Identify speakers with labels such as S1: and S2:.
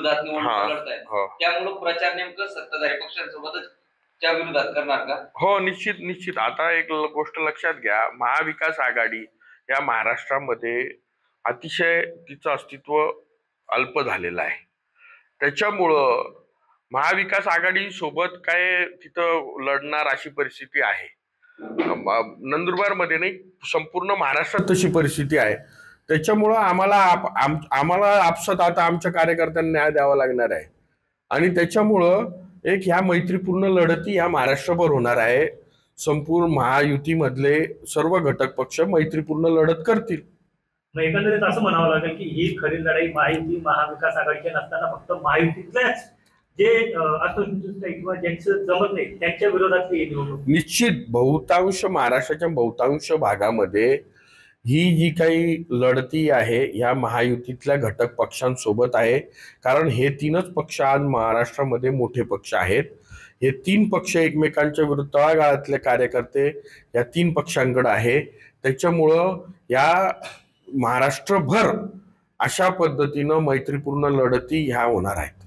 S1: विरोधात निवडणूक लढतायत,
S2: हो
S1: त्यामुळे प्रचार नेमकं सत्ताधारी पक्षांसोबतच च्या विरोधात करणार का?
S2: हो, निश्चित निश्चित. आता एक गोष्ट लक्षात घ्या, महाविकास आघाडी या महाराष्ट्रामध्ये अतिशय तिचं अस्तित्व अल्प झालेलं आहे. त्याच्यामुळं महाविकास आघाडी सोबत काय तिथं लढणार अशी परिस्थिती आहे. नंदुरबार मध्ये नाही, संपूर्ण महाराष्ट्रात तशी परिस्थिती आहे. त्याच्यामुळं आम्हाला आपसात आता आमच्या कार्यकर्त्यांना न्याय द्यावा लागणार आहे आणि त्याच्यामुळं एक ह्या मैत्रीपूर्ण लढती ह्या महाराष्ट्रभर होणार आहे. संपूर्ण महायुतीमधले सर्व घटक पक्ष मैत्रीपूर्ण लढत करतील.
S3: एकंदरीत असं म्हणावं लागेल की ही खरी लढाई महायुती महाविकास आघाडीच्या नसताना फक्त महायुतीतल्याच जे असंतुष्ट किंवा ज्यांचं जमत नाही त्यांच्या विरोधातली निवडणूक.
S2: निश्चित बहुतांश महाराष्ट्राच्या बहुतांश भागामध्ये ही जी काही लढती आहे ह्या महायुतीतल्या घटक पक्षांसोबत आहे. कारण हे तीनच पक्ष आज महाराष्ट्रामध्ये मोठे पक्ष आहेत. हे तीन पक्ष एकमेकांच्या विरुद्ध तळागाळातले कार्यकर्ते या तीन पक्षांकडे आहे. त्याच्यामुळं या महाराष्ट्रभर अशा पद्धतीनं मैत्रीपूर्ण लढती ह्या होणार आहेत.